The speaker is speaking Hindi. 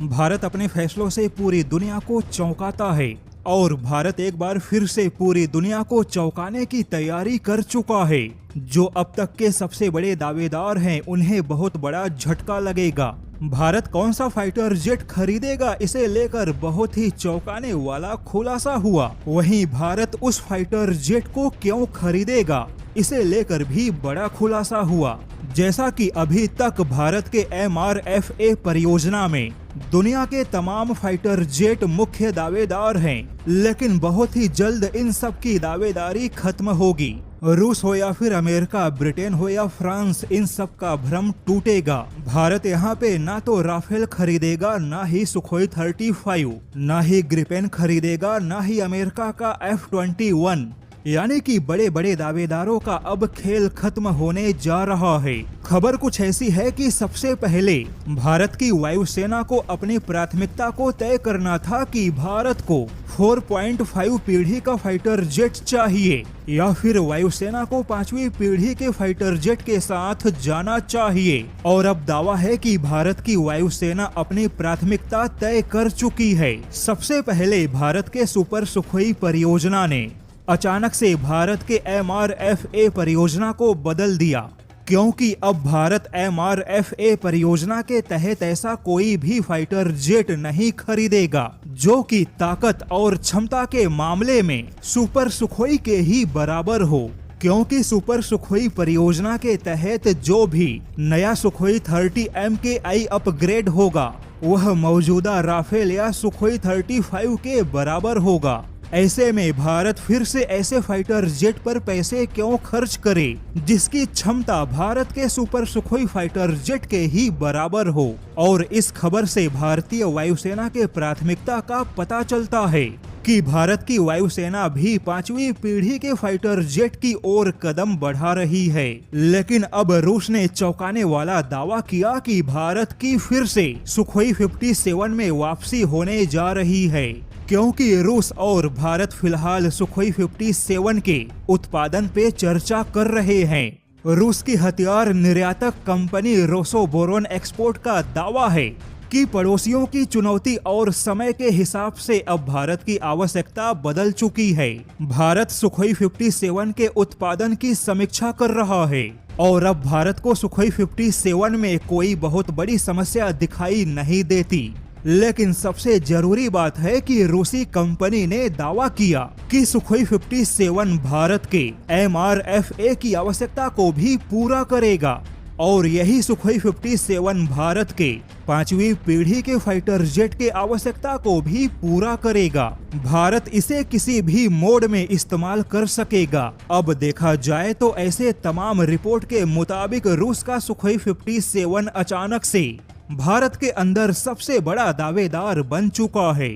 भारत अपने फैसलों से पूरी दुनिया को चौंकाता है और भारत एक बार फिर से पूरी दुनिया को चौंकाने की तैयारी कर चुका है। जो अब तक के सबसे बड़े दावेदार हैं, उन्हें बहुत बड़ा झटका लगेगा। भारत कौन सा फाइटर जेट खरीदेगा, इसे लेकर बहुत ही चौंकाने वाला खुलासा हुआ। वहीं भारत उस फाइटर जेट को क्यों खरीदेगा, इसे लेकर भी बड़ा खुलासा हुआ। जैसा कि अभी तक भारत के MRFA परियोजना में दुनिया के तमाम फाइटर जेट मुख्य दावेदार हैं, लेकिन बहुत ही जल्द इन सब की दावेदारी खत्म होगी। रूस हो या फिर अमेरिका, ब्रिटेन हो या फ्रांस, इन सब का भ्रम टूटेगा। भारत यहाँ पे ना तो राफेल खरीदेगा, ना ही सुखोई 35, ना ही ग्रिपेन खरीदेगा, ना ही अमेरिका का F-21। यानी कि बड़े बड़े दावेदारों का अब खेल खत्म होने जा रहा है। खबर कुछ ऐसी है कि सबसे पहले भारत की वायुसेना को अपनी प्राथमिकता को तय करना था कि भारत को 4.5 पीढ़ी का फाइटर जेट चाहिए या फिर वायुसेना को 5वीं पीढ़ी के फाइटर जेट के साथ जाना चाहिए। और अब दावा है कि भारत की वायुसेना अपनी प्राथमिकता तय कर चुकी है। सबसे पहले भारत के सुपर सुखोई परियोजना ने अचानक से भारत के MRFA परियोजना को बदल दिया, क्योंकि अब भारत MRFA परियोजना के तहत ऐसा कोई भी फाइटर जेट नहीं खरीदेगा जो कि ताकत और क्षमता के मामले में सुपर सुखोई के ही बराबर हो। क्योंकि सुपर सुखोई परियोजना के तहत जो भी नया सुखोई 30 MKI अपग्रेड होगा, वह मौजूदा राफेल या सुखोई 35 के बराबर होगा। ऐसे में भारत फिर से ऐसे फाइटर जेट पर पैसे क्यों खर्च करे जिसकी क्षमता भारत के सुपर सुखोई फाइटर जेट के ही बराबर हो। और इस खबर से भारतीय वायुसेना के प्राथमिकता का पता चलता है कि भारत की वायुसेना भी 5वीं पीढ़ी के फाइटर जेट की ओर कदम बढ़ा रही है। लेकिन अब रूस ने चौंकाने वाला दावा किया कि भारत की फिर से सुखोई 57 में वापसी होने जा रही है, क्योंकि रूस और भारत फिलहाल सुखोई 57 के उत्पादन पे चर्चा कर रहे हैं। रूस की हथियार निर्यातक कंपनी रोसोबोरोन एक्सपोर्ट का दावा है कि पड़ोसियों की चुनौती और समय के हिसाब से अब भारत की आवश्यकता बदल चुकी है। भारत सुखोई 57 के उत्पादन की समीक्षा कर रहा है और अब भारत को सुखोई 57 में कोई बहुत बड़ी समस्या दिखाई नहीं देती। लेकिन सबसे जरूरी बात है कि रूसी कंपनी ने दावा किया कि सुखोई 57 भारत के MRFA की आवश्यकता को भी पूरा करेगा और यही सुखोई 57 भारत के 5वीं पीढ़ी के फाइटर जेट के आवश्यकता को भी पूरा करेगा। भारत इसे किसी भी मोड में इस्तेमाल कर सकेगा। अब देखा जाए तो ऐसे तमाम रिपोर्ट के मुताबिक रूस का सुखोई 57 अचानक से भारत के अंदर सबसे बड़ा दावेदार बन चुका है।